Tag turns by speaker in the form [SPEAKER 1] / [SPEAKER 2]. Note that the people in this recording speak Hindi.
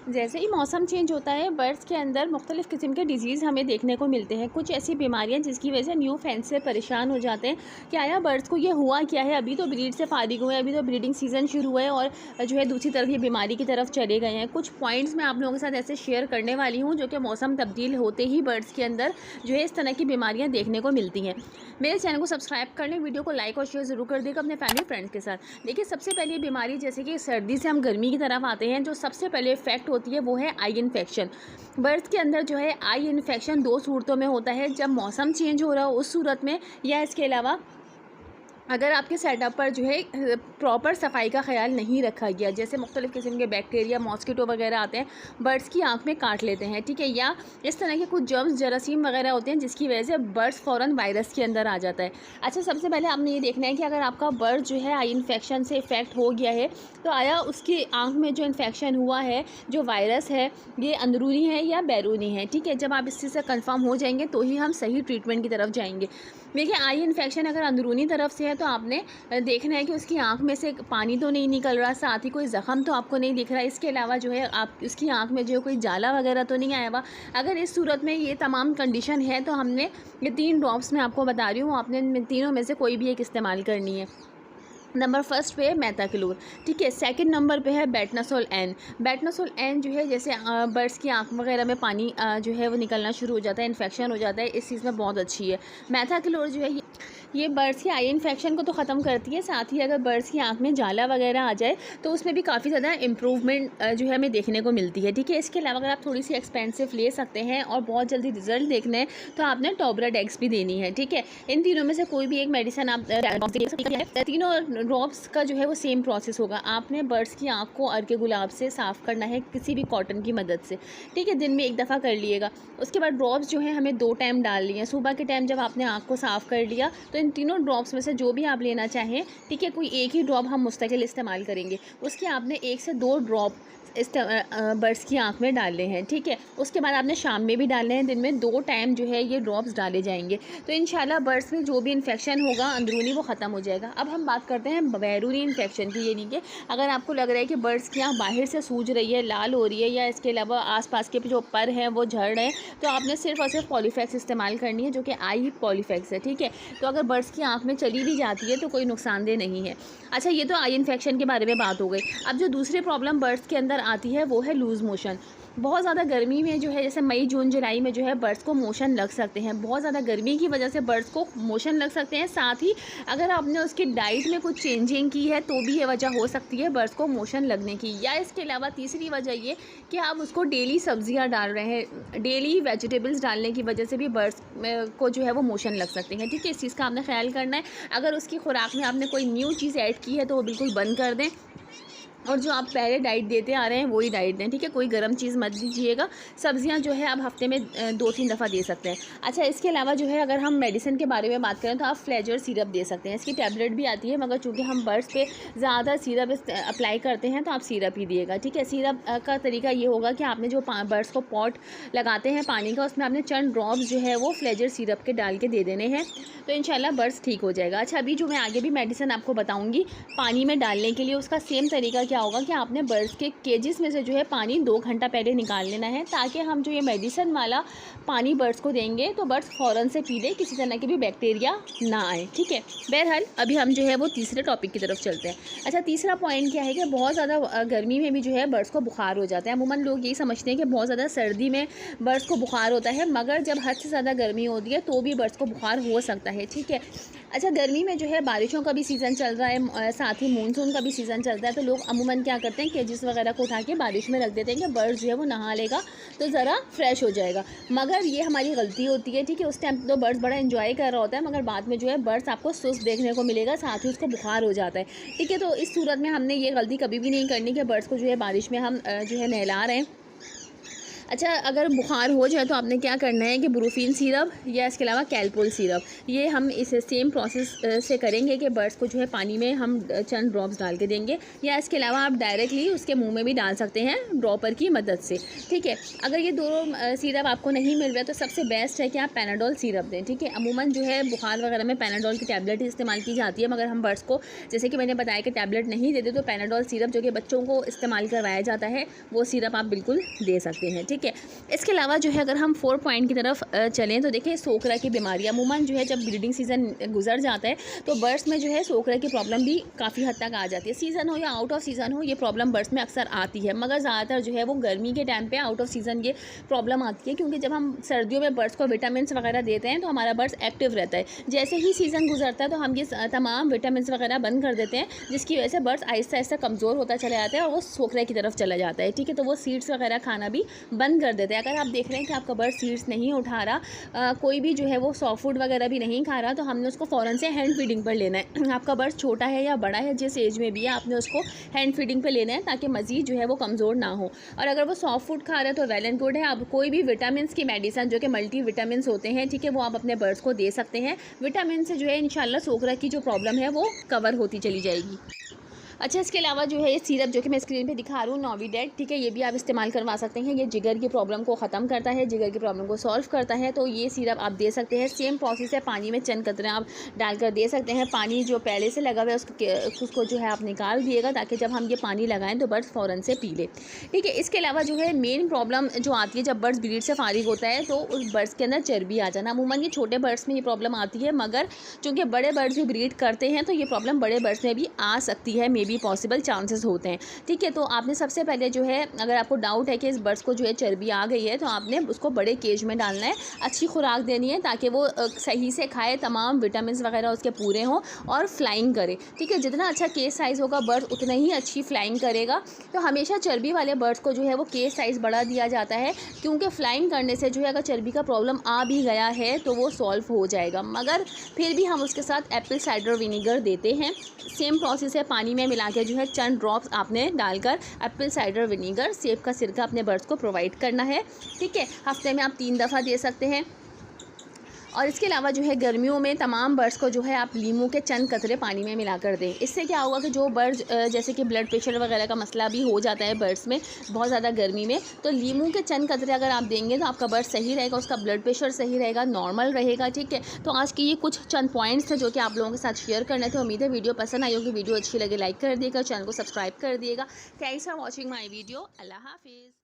[SPEAKER 1] जैसे ही मौसम चेंज होता है बर्ड्स के अंदर मुख्तलिफ़ किस्म के डिजीज़ हमें देखने को मिलते हैं। कुछ ऐसी बीमारियां जिसकी वजह से न्यू फैंस से परेशान हो जाते हैं कि आया बर्ड्स को ये हुआ क्या है, अभी तो ब्रीड से फारिग हुए, अभी तो ब्रीडिंग सीज़न शुरू हुआ है और जो है दूसरी तरफ ये बीमारी की तरफ चले गए हैं। कुछ पॉइंट्स मैं आप लोगों के साथ ऐसे शेयर करने वाली हूँ जो कि मौसम तब्दील होते ही बर्ड्स के अंदर जो है इस तरह की बीमारियाँ देखने को मिलती हैं। मेरे चैनल को सब्सक्राइब कर लें, वीडियो को लाइक और शेयर ज़रूर कर देगा अपने फैमिली फ्रेंड्स के साथ। देखिए, सबसे पहली बीमारी जैसे कि सर्दी से हम गर्मी की तरफ आते हैं, जो सबसे पहले इफेक्ट होती है वो है आई इन्फेक्शन। बर्ड्स के अंदर जो है आई इन्फेक्शन दो सूरतों में होता है, जब मौसम चेंज हो रहा हो उस सूरत में, या इसके अलावा अगर आपके सेटअप पर जो है प्रॉपर सफाई का ख्याल नहीं रखा गया, जैसे मुख्तलिफ़ किस्म के बैक्टीरिया, मॉस्किटो वगैरह आते हैं, बर्ड्स की आँख में काट लेते हैं, ठीक है, या इस तरह के कुछ जर्म्स, जरासीम वगैरह होते हैं जिसकी वजह से बर्ड्स फ़ौरन वायरस के अंदर आ जाता है। अच्छा, सबसे पहले आपने ये देखना है कि अगर आपका बर्ड जो है आई इन्फेक्शन से इफ़ेक्ट हो गया है, तो आया उसकी आँख में जो इन्फेक्शन हुआ है, जो वायरस है, ये अंदरूनी है या बैरूनी है, ठीक है। जब आप इस चीज़ से कन्फर्म हो जाएंगे तो ही हम सही ट्रीटमेंट की तरफ जाएंगे। देखिए, आई इन्फेक्शन अगर अंदरूनी तरफ से है तो आपने देखना है कि उसकी आँख में से पानी तो नहीं निकल रहा, साथ ही कोई ज़ख़म तो आपको नहीं दिख रहा, इसके अलावा जो है आप उसकी आँख में जो कोई जाला वगैरह तो नहीं आया हुआ। अगर इस सूरत में ये तमाम कंडीशन है तो हमने ये 3 ड्रॉप्स मैं आपको बता रही हूँ, आपने इन तीनों में से कोई भी एक इस्तेमाल करनी है। नंबर फर्स्ट पे है मेथाक्लोर, ठीक है। सेकंड नंबर पे है बेटनासोल एन। बेटनासोल एन जो है जैसे बर्ड्स की आँख वगैरह में पानी जो है वो निकलना शुरू हो जाता है, इन्फेक्शन हो जाता है, इस चीज़ में बहुत अच्छी है। मेथाक्लोर जो है ये बर्ड्स की आई इन्फेक्शन को तो ख़त्म करती है, साथ ही अगर बर्ड्स की आँख में जाला वगैरह आ जाए तो उसमें भी काफ़ी ज़्यादा इम्प्रूवमेंट जो है हमें देखने को मिलती है, ठीक है। इसके अलावा अगर आप थोड़ी सी एक्सपेंसिव ले सकते हैं और बहुत जल्दी रिजल्ट देखने हैं तो आपने टॉबराडेक्स भी देनी है, ठीक है। इन तीनों में से कोई भी एक मेडिसिन आप दे सकते हैं। तीनों ड्रॉप्स का जो है वो सेम प्रोसेस होगा। आपने बर्ड्स की आँख को अर्के गुलाब से साफ़ करना है, किसी भी कॉटन की मदद से, ठीक है। दिन में एक दफ़ा कर लिएगा। उसके बाद ड्रॉप्स जो है हमें 2 टाइम डाल लिए हैं। सुबह के टाइम जब आपने आँख को साफ़ कर लिया तो इन तीनों ड्रॉप्स में से जो भी आप लेना चाहें, ठीक है, कोई एक ही ड्रॉप हम मुस्तकिल इस्तेमाल करेंगे, उसके आपने 1 से 2 ड्रॉप बर्ड्स की आँख में डालने हैं, ठीक है। उसके बाद आपने शाम में भी डालने हैं, दिन में 2 टाइम जो है ये ड्रॉप्स डाले जाएंगे, तो इंशाल्लाह बर्ड्स में जो भी इन्फेक्शन होगा अंदरूनी वो ख़त्म हो जाएगा। अब हम बात करते हैं बैरूनी इन्फेक्शन की, यानी कि अगर आपको लग रहा है कि बर्ड्स की आँख बाहर से सूज रही है, लाल हो रही है, या इसके अलावा आसपास के जो पर हैं वो झड़ रहे हैं, तो आपने सिर्फ और सिर्फ पॉलीफैक्स इस्तेमाल करनी है, जो कि आई पॉलीफैक्स है, ठीक है। तो अगर बर्ड्स की आँख में चली भी जाती है तो कोई नुकसानदेह नहीं है। अच्छा, ये तो आई इन्फेक्शन के बारे में बात हो गई। अब जो दूसरी प्रॉब्लम बर्ड्स के अंदर आती है वो है लूज़ मोशन। बहुत ज़्यादा गर्मी में जो है, जैसे मई जून जुलाई में जो है बर्ड्स को मोशन लग सकते हैं। बहुत ज़्यादा गर्मी की वजह से बर्ड्स को मोशन लग सकते हैं, साथ ही अगर आपने उसकी डाइट में कुछ चेंजिंग की है तो भी ये वजह हो सकती है बर्ड्स को मोशन लगने की। या इसके अलावा तीसरी वजह ये कि आप उसको डेली सब्जियां डाल रहे हैं, डेली वेजिटेबल्स डालने की वजह से भी बर्ड्स को जो है वो मोशन लग सकते हैं, ठीक है। इस चीज़ का आपने ख्याल करना है। अगर उसकी खुराक में आपने कोई न्यू चीज़ ऐड की है तो वो बिल्कुल बंद कर दें, और जो आप पहले डाइट देते आ रहे हैं वही डाइट दें, ठीक है। कोई गर्म चीज़ मत दीजिएगा। सब्जियां जो है आप हफ्ते में 2-3 दफ़ा दे सकते हैं। अच्छा, इसके अलावा जो है अगर हम मेडिसिन के बारे में बात करें तो आप फ्लेजर सिरप दे सकते हैं। इसकी टैबलेट भी आती है, मगर चूँकि हम बर्ड्स पे ज़्यादा सिरप अप्लाई करते हैं तो आप सिरप ही दिएगा, ठीक है। सिरप का तरीका ये होगा कि आपने जो बर्ड्स को पॉट लगाते हैं पानी का, उसमें आपने चंद ड्रॉप्स जो है वो फ्लेजर सिरप के डाल के दे देने हैं, तो इंशाल्लाह बर्ड्स ठीक हो जाएगा। अच्छा, अभी जो मैं आगे भी मेडिसिन आपको बताऊँगी पानी में डालने के लिए, उसका सेम तरीका क्या होगा कि आपने बर्ड्स के केजेस में से जो है पानी 2 घंटा पहले निकाल लेना है, ताकि हम जो ये मेडिसिन वाला पानी बर्ड्स को देंगे तो बर्ड्स फ़ौरन से पी ले, किसी तरह के भी बैक्टीरिया ना आए, ठीक है। बहरहाल अभी हम जो है वो तीसरे टॉपिक की तरफ चलते हैं। अच्छा, तीसरा पॉइंट क्या है कि बहुत ज़्यादा गर्मी में भी जो है बर्ड्स को बुखार हो जाता है। अमूमन लोग यही समझते हैं कि बहुत ज़्यादा सर्दी में बर्ड्स को बुखार होता है, मगर जब हद से ज़्यादा गर्मी होती है तो भी बर्ड्स को बुखार हो सकता है, ठीक है। अच्छा, गर्मी में जो है बारिशों का भी सीज़न चल रहा है, साथ ही मानसून का भी सीज़न चल रहा है, तो लोग अमूमन क्या करते हैं, केजेस वगैरह को उठा के बारिश में रख देते हैं कि बर्ड्स जो है वो नहा लेगा तो ज़रा फ्रेश हो जाएगा, मगर ये हमारी गलती होती है, ठीक है। उस टाइम तो बर्ड्स बड़ा एंजॉय कर रहा होता है, मगर बाद में जो है बर्ड्स आपको सुस्त देखने को मिलेगा, साथ ही उसको बुखार हो जाता है, ठीक है। तो इस सूरत में हमने ये गलती कभी भी नहीं करनी कि बर्ड्स को जो है बारिश में हम जो है नहला रहे हैं अच्छा, अगर बुखार हो जाए तो आपने क्या करना है कि ब्रूफिन सिरप या इसके अलावा कैलपोल सिरप, ये हम इसे सेम प्रोसेस से करेंगे कि बर्ड्स को जो है पानी में हम चंद ड्रॉप्स डाल के देंगे, या इसके अलावा आप डायरेक्टली उसके मुंह में भी डाल सकते हैं ड्रॉपर की मदद से। ठीक है, अगर ये दोनों सिरप आपको नहीं मिल रहा है तो सबसे बेस्ट है कि आप पैनाडोल सिरप दें। ठीक है, अमूमन जो है बुखार वगैरह में पैनाडोल की टैबलेट ही इस्तेमाल की जाती है, मगर हम बर्ड्स को जैसे कि मैंने बताया कि टैबलेट नहीं देते तो पैनाडोल सिरप जो कि बच्चों को इस्तेमाल करवाया जाता है वो सिरप आप बिल्कुल दे सकते हैं। ठीक है, इसके अलावा जो है अगर हम 4 पॉइंट की तरफ चलें तो देखिए सोकरा की बीमारी अमूमन जो है जब ब्रीडिंग सीज़न गुजर जाता है तो बर्ड्स में जो है सोकरा की प्रॉब्लम भी काफ़ी हद तक आ जाती है। सीज़न हो या आउट ऑफ सीज़न हो, ये प्रॉब्लम बर्ड्स में अक्सर आती है, मगर ज़्यादातर जो है वो गर्मी के टाइम पे आउट ऑफ सीज़न ये प्रॉब्लम आती है, क्योंकि जब हम सर्दियों में बर्ड्स को विटामिन वगैरह देते हैं तो हमारा बर्ड्स एक्टिव रहता है। जैसे ही सीज़न गुजरता है तो हम ये तमाम विटामिन वगैरह बंद कर देते हैं, जिसकी वजह से बर्ड्स आहिस्ता आहिस्ता कमज़ोर होता चला जाता है और वो सोकरा की तरफ चला जाता है। ठीक है, तो वो सीड्स वगैरह खाना भी बंद कर देते हैं। अगर आप देख रहे हैं कि आपका बर्ड सीड्स नहीं उठा रहा, कोई भी जो है वो सॉफ्ट फूड वगैरह भी नहीं खा रहा, तो हमने उसको फ़ौरन से हैंड फीडिंग पर लेना है। आपका बर्ड छोटा है या बड़ा है, जिस एज में भी है, आपने उसको हैंड फीडिंग पे लेना है ताकि मज़ीद जो है वो कमज़ोर ना हो। और अगर वो सॉफ्ट फूड खा रहा है तो वेल एंड गुड है। आप कोई भी विटामिन की मेडिसिन जो कि मल्टी विटामिन होते हैं, ठीक है, वो आप अपने बर्ड्स को दे सकते हैं। विटामिन से जो है इंशाल्लाह सोकरा की जो प्रॉब्लम है वो कवर होती चली जाएगी। अच्छा, इसके अलावा जो है ये सिरप जो कि मैं स्क्रीन पे दिखा रही हूँ नोविडेट, ठीक है, ये भी आप इस्तेमाल करवा सकते हैं। ये जिगर की प्रॉब्लम को ख़त्म करता है, जिगर की प्रॉब्लम को सॉल्व करता है, तो ये सिरप आप दे सकते हैं। सेम प्रोसेस है, पानी में चंद कतरे आप डालकर दे सकते हैं। पानी जो पहले से लगा हुआ है उसको जो है आप निकाल दिएगा ताकि जब हम ये पानी लगाएँ तो बर्ड्स फ़ौरन से पी ले। ठीक है, इसके अलावा जो है मेन प्रॉब्लम जो आती है जब बर्ड्स ब्रीड से फारिग होता है तो उस बर्ड्स के अंदर चर्बी आ जाना। अमूमन ये छोटे बर्ड्स में ये प्रॉब्लम आती है, मगर चूँकि बड़े बर्ड्स भी ब्रीड करते हैं तो ये प्रॉब्लम बड़े बर्ड्स में भी आ सकती है, मे बी पॉसिबल चांसेस होते हैं। ठीक है, तो आपने सबसे पहले जो है अगर आपको डाउट है कि इस बर्ड्स को जो है चर्बी आ गई है तो आपने उसको बड़े केज में डालना है, अच्छी खुराक देनी है ताकि वो सही से खाए, तमाम विटामिन वगैरह उसके पूरे हों और फ्लाइंग करे। ठीक है, जितना अच्छा केज साइज़ होगा बर्ड उतना ही अच्छी फ्लाइंग करेगा। तो हमेशा चर्बी वाले बर्ड्स को जो है वो केज साइज़ बढ़ा दिया जाता है, क्योंकि फ्लाइंग करने से जो है अगर चर्बी का प्रॉब्लम आ भी गया है तो वो सॉल्व हो जाएगा, मगर फिर भी हम उसके साथ एप्पल साइडर विनीगर देते हैं। सेम प्रोसेस है, पानी में मिला के जो है चंद ड्रॉप्स आपने डालकर एप्पल साइडर विनीगर, सेब का सिरका अपने बर्ड्स को प्रोवाइड करना है। ठीक है, हफ्ते में आप 3 दफ़ा दे सकते हैं। और इसके अलावा जो है गर्मियों में तमाम बर्ड्स को जो है आप लीमू के चंद कतरे पानी में मिला कर दें। इससे क्या होगा कि जो बर्ड्स जैसे कि ब्लड प्रेशर वगैरह का मसला भी हो जाता है बर्ड्स में बहुत ज़्यादा गर्मी में, तो लीमू के चंद कतरे अगर आप देंगे तो आपका बर्ड सही रहेगा, उसका ब्लड प्रेशर सही रहेगा, नॉर्मल रहेगा। ठीक है, तो आज की ये कुछ चंद पॉइंट्स थे जो कि आप लोगों के साथ शेयर करने थे। उम्मीद है वीडियो पसंद आई होगी। वीडियो अच्छी लगे लाइक कर दिएगा, चैनल को सब्सक्राइब कर दिएगा। Thanks for watching my video. अल्लाह हाफिज़।